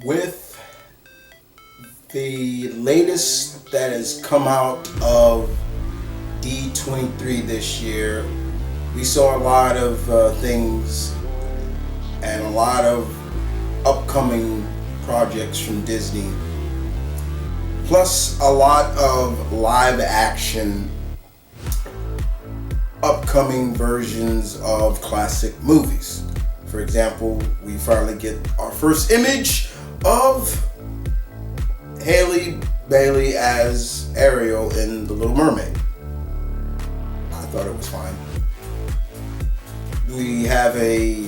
With the latest that has come out of D23 this year, we saw a lot of things and a lot of upcoming projects from Disney, plus a lot of live action upcoming versions of classic movies. For example, we finally get our first image of Halle Bailey as Ariel in The Little Mermaid. I thought it was fine. We have a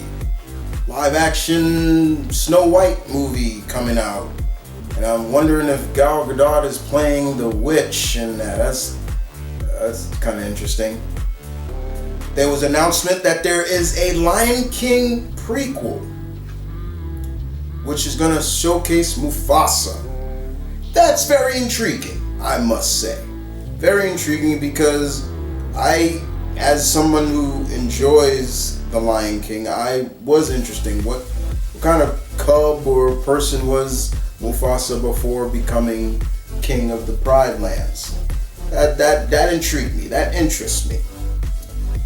live action Snow White movie coming out, and I'm wondering if Gal Gadot is playing the witch, and that's kind of interesting. There was an announcement that there is a Lion King prequel, which is going to showcase Mufasa. That's very intriguing, I must say. Very intriguing because I, as someone who enjoys The Lion King, I was interested. What kind of cub or person was Mufasa before becoming king of the Pride Lands? That intrigued me. That interests me.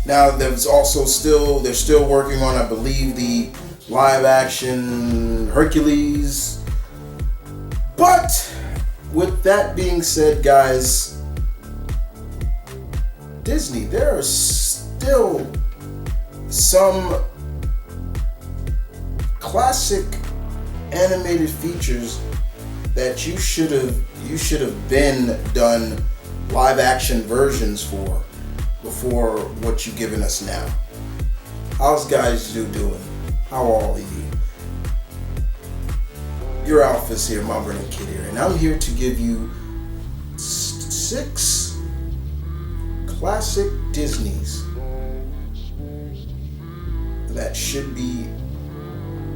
Now they're still working on, I believe, the live action Hercules. But with that being said, guys, Disney, there are still some classic animated features that you should have been done live action versions for before what you've given us now. How's guys doing? How are all of you? Your Alpha's here, M.V.K here, and I'm here to give you 6 classic Disneys that should be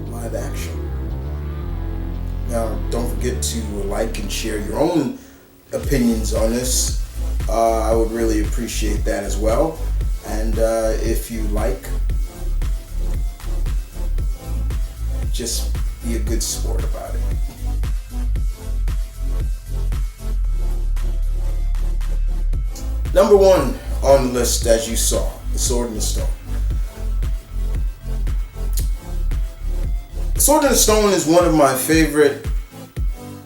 live action. Now, don't forget to like and share your own opinions on this. I would really appreciate that as well. And if you like, just be a good sport about it. Number 1 on the list, as you saw, The Sword and the Stone. The Sword and the Stone is one of my favorite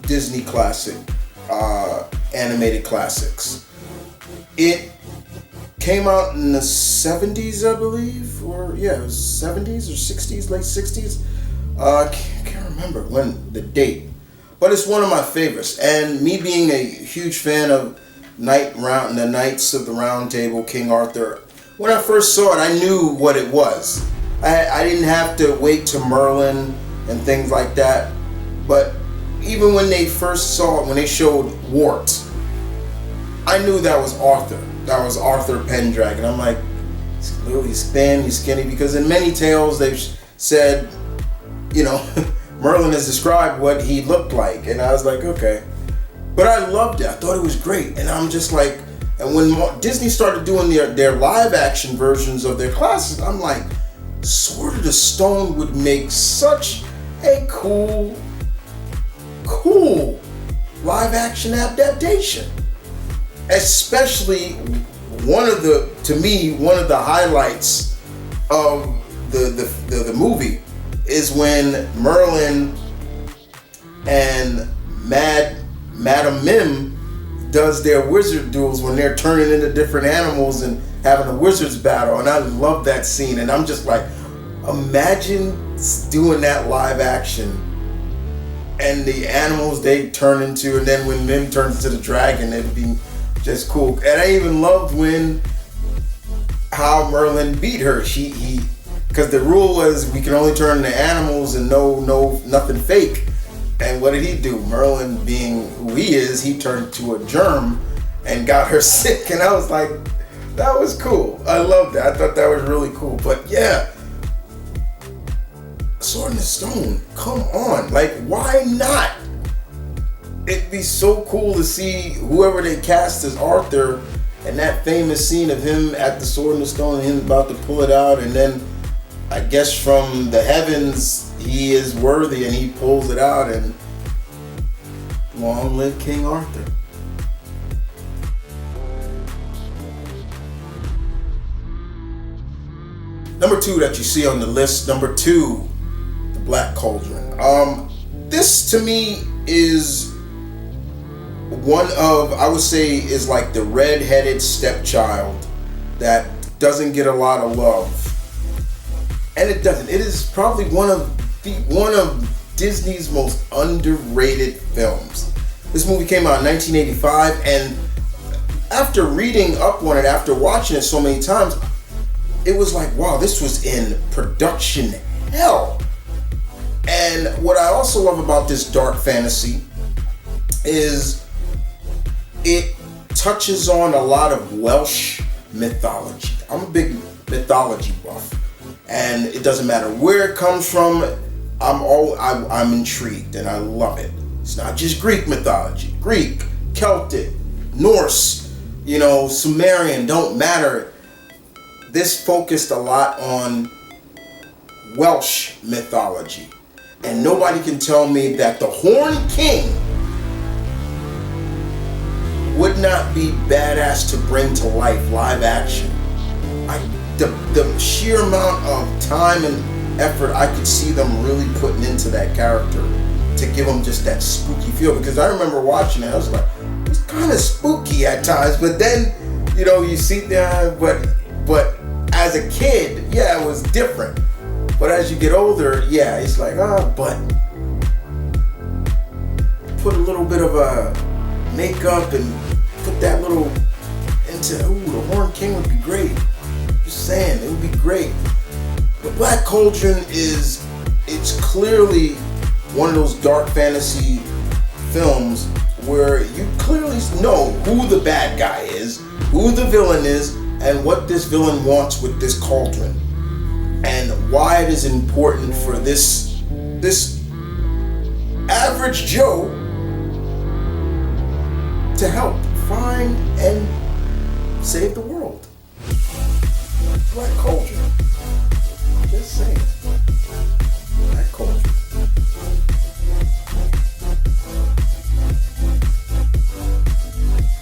Disney classic, animated classics. It came out in the 70s, I believe, it was 70s or 60s, late 60s. I can't remember when the date, but it's one of my favorites. And me being a huge fan of the Knights of the Round Table, King Arthur, when I first saw it, I knew what it was. I didn't have to wait to Merlin and things like that. But even when they first saw it, when they showed Wart, I knew that was Arthur. That was Arthur Pendragon. I'm like, he's thin, he's skinny, because in many tales they've said, Merlin has described what he looked like, and I was like, okay. But I loved it. I thought it was great, and I'm just like, and when Disney started doing their live action versions of their classics, I'm like, Sword of the Stone would make such a cool live action adaptation. Especially one of the highlights of the movie is when Merlin and Madam Mim does their wizard duels when they're turning into different animals and having a wizard's battle, and I love that scene. And I'm just like, imagine doing that live action and the animals they turn into, and then when Mim turns into the dragon, it'd be just cool. And I even loved how Merlin beat her. Because the rule was we can only turn into animals and nothing fake. And what did he do? Merlin, being who he is, he turned to a germ and got her sick. And I was like, that was cool. I loved that. I thought that was really cool. But yeah, Sword in the Stone, come on. Like, why not? It'd be so cool to see whoever they cast as Arthur, and that famous scene of him at the Sword in the Stone and him about to pull it out, and then I guess from the heavens he is worthy, and he pulls it out, and long live King Arthur. Number 2 that you see on the list, number 2, The Black Cauldron. This to me is one of, I would say, is like the red-headed stepchild that doesn't get a lot of love. And it doesn't. It is probably one of Disney's most underrated films. This movie came out in 1985, and after reading up on it, after watching it so many times, it was like, wow, this was in production hell. And what I also love about this dark fantasy is it touches on a lot of Welsh mythology. I'm a big mythology buff, and it doesn't matter where it comes from. I'm intrigued, and I love it. It's not just Greek mythology. Greek, Celtic, Norse, Sumerian, don't matter. This focused a lot on Welsh mythology. And nobody can tell me that the Horned King would not be badass to bring to life live action. The sheer amount of time and effort I could see them really putting into that character to give him just that spooky feel. Because I remember watching it, I was like, it's kind of spooky at times. But then, you see that, but as a kid, yeah, it was different. But as you get older, yeah, it's like, but put a little bit of a makeup and put that little into, the Horned King would be great. Just saying, it would be great. The Black Cauldron it's clearly one of those dark fantasy films where you clearly know who the bad guy is, who the villain is, and what this villain wants with this cauldron, and why it is important for this average Joe to help find and save the world. Black Cauldron. Just saying. Black Cauldron.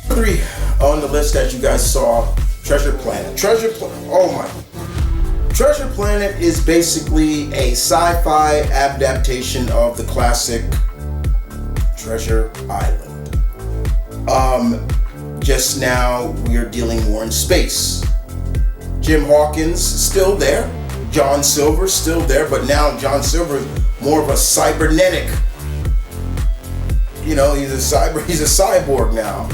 Number 3 on the list that you guys saw, Treasure Planet. Treasure Planet is basically a sci-fi adaptation of the classic Treasure Island. Just now we're dealing more in space. Jim Hawkins still there. John Silver's still there, but now John Silver is more of a cybernetic. He's a cyborg now.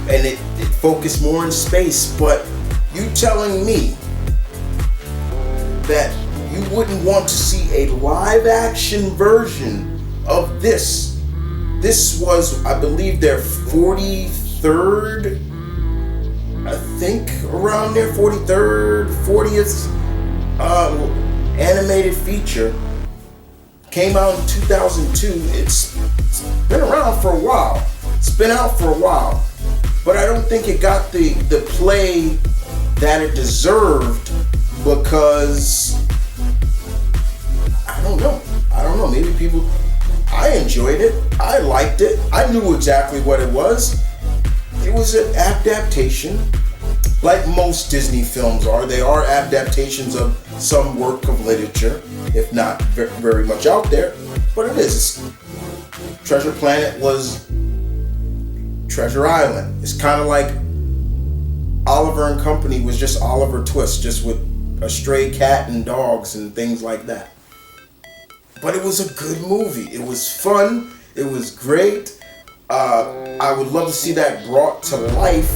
And it focused more in space. But you telling me that you wouldn't want to see a live action version of this? This was, I believe, their 43rd, I think, around there, 43rd, 40th animated feature. Came out in 2002. It's been around for a while. It's been out for a while. But I don't think it got the play that it deserved because, I don't know. Maybe people, I enjoyed it. I liked it. I knew exactly what it was. It was an adaptation, like most Disney films are. They are adaptations of some work of literature, if not very much out there. But it is. Treasure Planet was Treasure Island. It's kind of like Oliver and Company was just Oliver Twist, just with a stray cat and dogs and things like that. But it was a good movie. It was fun. It was great. I would love to see that brought to life.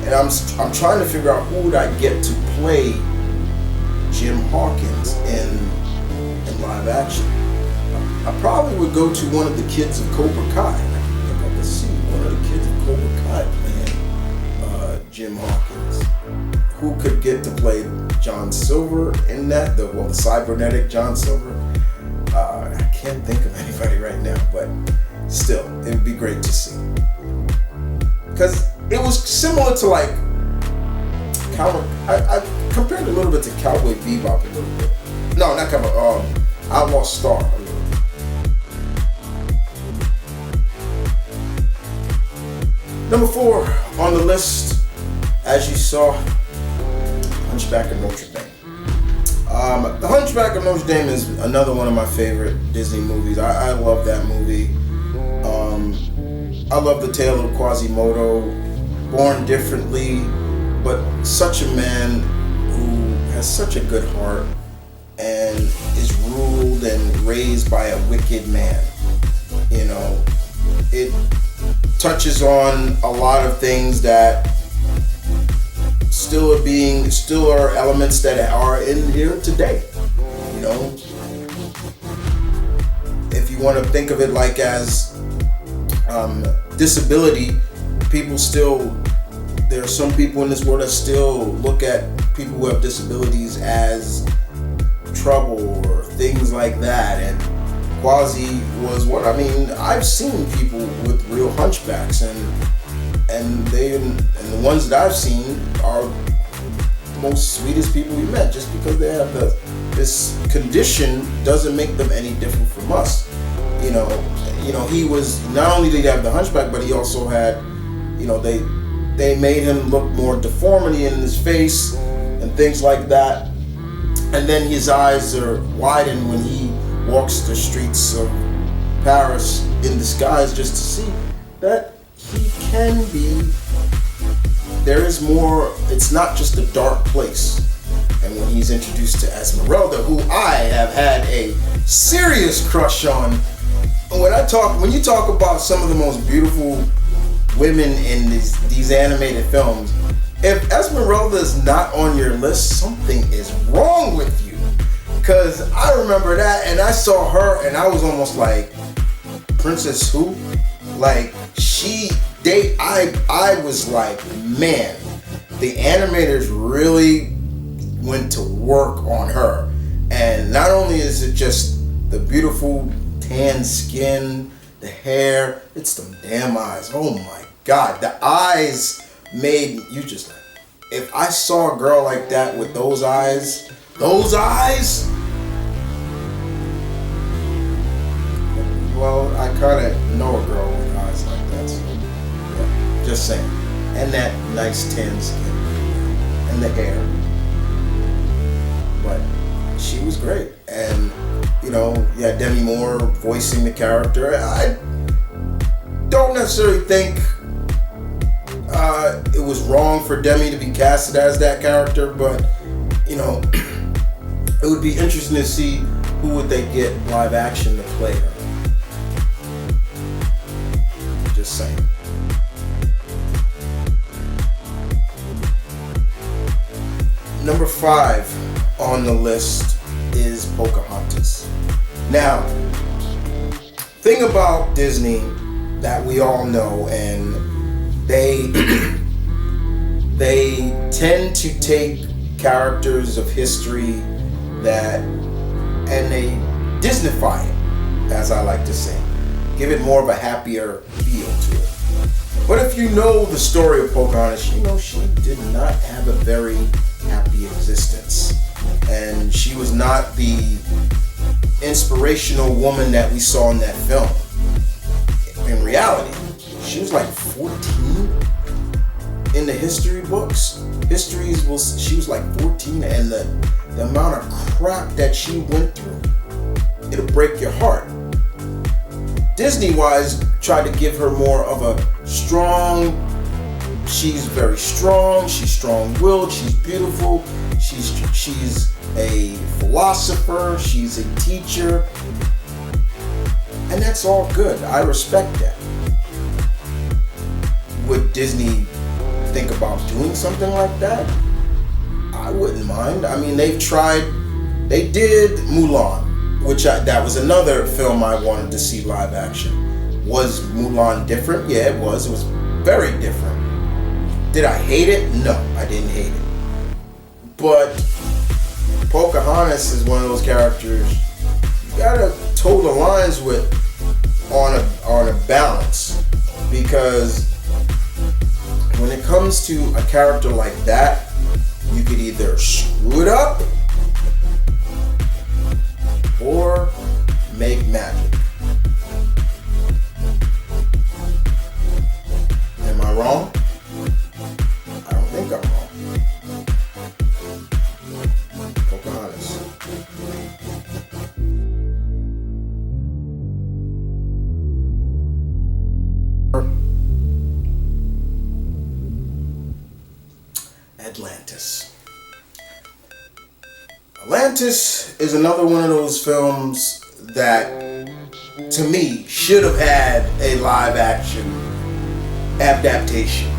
And I'm trying to figure out who would I get to play Jim Hawkins in live action. I probably would go to one of the kids of Cobra Kai. I think I could see one of the kids of Cobra Kai playing Jim Hawkins. Who could get to play John Silver in that? The cybernetic John Silver. I can't think of anybody right now, but still, it would be great to see. Because it was similar to like I compared it a little bit to Cowboy Bebop a little bit. No, not Cowboy. Outlaw Star. Number 4 on the list, as you saw, Hunchback of Notre Dame. The Hunchback of Notre Dame is another one of my favorite Disney movies. I love that movie. I love the tale of Quasimodo, born differently, but such a man who has such a good heart and is ruled and raised by a wicked man. You know, it touches on a lot of things that still are elements that are in here today. You know, if you want to think of it like as disability, there are some people in this world that still look at people who have disabilities as trouble or things like that. And Quasi was what I mean. I've seen people with real hunchbacks, and the ones that I've seen are the most sweetest people we met. Just because they have this condition doesn't make them any different from us. You know, he was, not only did he have the hunchback, but he also had, you know, they made him look more deformity in his face and things like that. And then his eyes are widened when he walks the streets of Paris in disguise, just to see that he can be, there is more, it's not just a dark place. And when he's introduced to Esmeralda, who I have had a serious crush on, when you talk about some of the most beautiful women in these animated films, if Esmeralda is not on your list, something is wrong with you. Cause I remember that, and I saw her, and I was almost like, Princess who? Like I was like, man, the animators really went to work on her. And not only is it just the beautiful tan skin, the hair, it's them damn eyes. Oh my God, the eyes made you just like, if I saw a girl like that with those eyes, well, I kind of know a girl with eyes like that, so yeah, just saying. And that nice tan skin and the hair. But she was great. And, you know, yeah, Demi Moore voicing the character. I don't necessarily think it was wrong for Demi to be casted as that character, but, you know, it would be interesting to see who would they get live action to play her. Just saying. Number 5 on the list is Pocahontas. Now, thing about Disney that we all know, and they tend to take characters of history and they Disneyfy it, as I like to say. Give it more of a happier feel to it. But if you know the story of Pocahontas, you know she did not have a very happy existence. And she was not the inspirational woman that we saw in that film. In reality, she was like 14 in the history books. She was like 14, and the amount of crap that she went through, it'll break your heart. Disney-wise, tried to give her more of a she's very strong, she's strong-willed, she's beautiful, she's a philosopher, she's a teacher, and that's all good. I respect that. Would Disney think about doing something like that? I wouldn't mind. I mean, they did Mulan, which that was another film I wanted to see live action. Was Mulan different? Yeah, it was. It was very different. Did I hate it? No, I didn't hate it. But Pocahontas is one of those characters you gotta toe the lines with on a balance, because when it comes to a character like that, you could either screw it up or Atlantis. Atlantis is another one of those films that, to me, should have had a live action adaptation.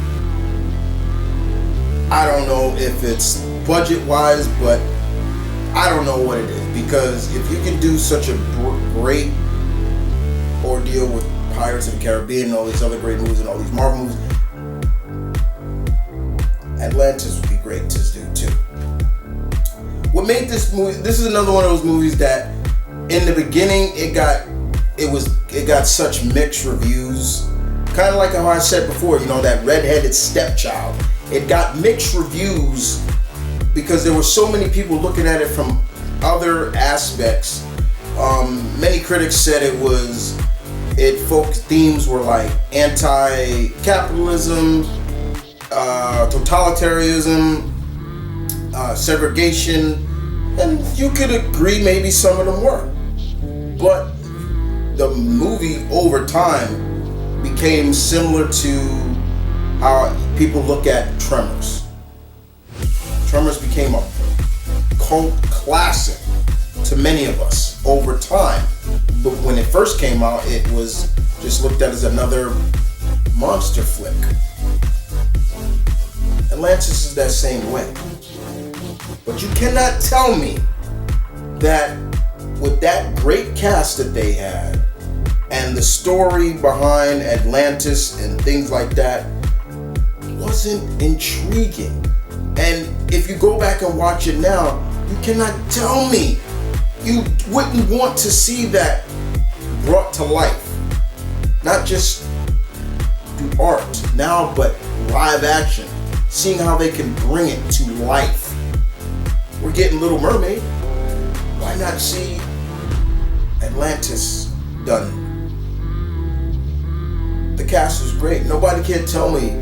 I don't know if it's budget wise, but I don't know what it is, because if you can do such a great ordeal with Pirates of the Caribbean and all these other great movies and all these Marvel movies, Atlantis would be great to do too. What made this movie? This is another one of those movies that, in the beginning, it got such mixed reviews. Kind of like how I said before, that redheaded stepchild. It got mixed reviews because there were so many people looking at it from other aspects. Many critics said themes were like anti-capitalism, totalitarianism, segregation, and you could agree maybe some of them were. But the movie over time became similar to how people look at Tremors. Tremors became a cult classic to many of us over time. But when it first came out, it was just looked at as another monster flick. Atlantis is that same way. But you cannot tell me that with that great cast that they had and the story behind Atlantis and things like that wasn't intriguing. And if you go back and watch it now, you cannot tell me you wouldn't want to see that brought to life. Not just through art now, but live action. Seeing how they can bring it to life. We're getting Little Mermaid. Why not see Atlantis done? The cast was great. Nobody can tell me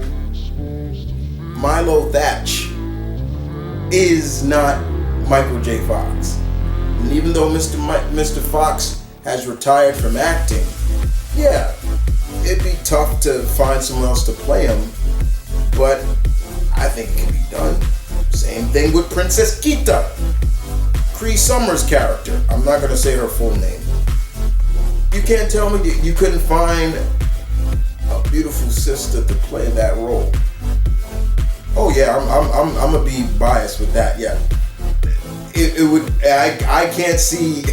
Milo Thatch is not Michael J. Fox. And even though Mr. Fox has retired from acting, yeah, it'd be tough to find someone else to play him, but I think it can be done. Same thing with Princess Kita, Cree Summers' character. I'm not going to say her full name. You can't tell me that you couldn't find a beautiful sister to play that role. Oh yeah, I'm gonna be biased with that. Yeah, it would. I can't see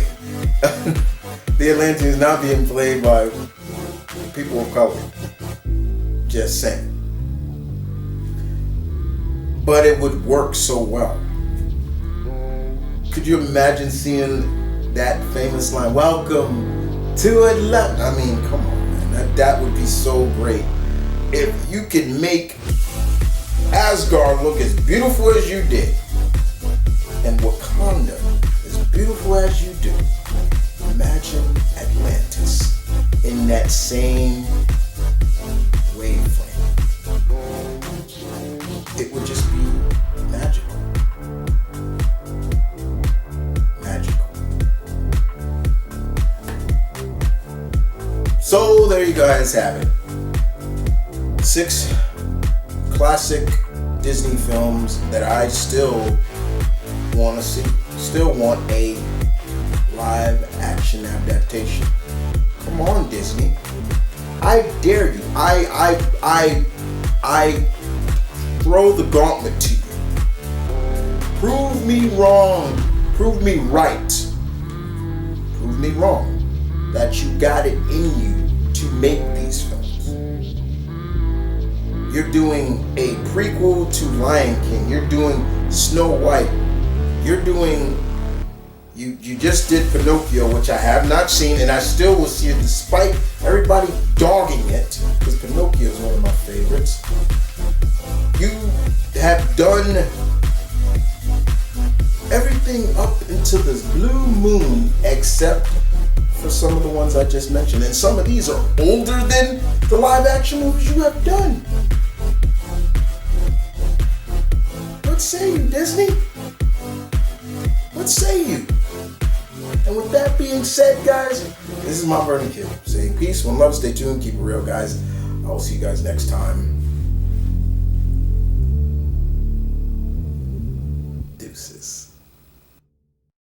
the Atlanteans not being played by people of color. Just saying. But it would work so well. Could you imagine seeing that famous line, "Welcome to Atlantis"? I mean, come on, man. That would be so great. If you could make Asgard look as beautiful as you did, and Wakanda as beautiful as you do, imagine Atlantis in that same wavelength. It would just be magical. Magical. So there you guys have it. 6 classic Disney films that I still want to see. Still want a live action adaptation. Come on, Disney. I dare you. I throw the gauntlet to you. Prove me wrong. Prove me right. Prove me wrong that you got it in you to make these films. You're doing a prequel to Lion King. You're doing Snow White. You're doing... You just did Pinocchio, which I have not seen, and I still will see it despite everybody dogging it, because Pinocchio is one of my favorites. You have done everything up into this blue moon except for some of the ones I just mentioned. And some of these are older than the live action movies you have done. What say you, Disney? What say you? And with that being said, guys, this is my Vernon Kid saying peace, one love, stay tuned, keep it real, guys. I'll see you guys next time.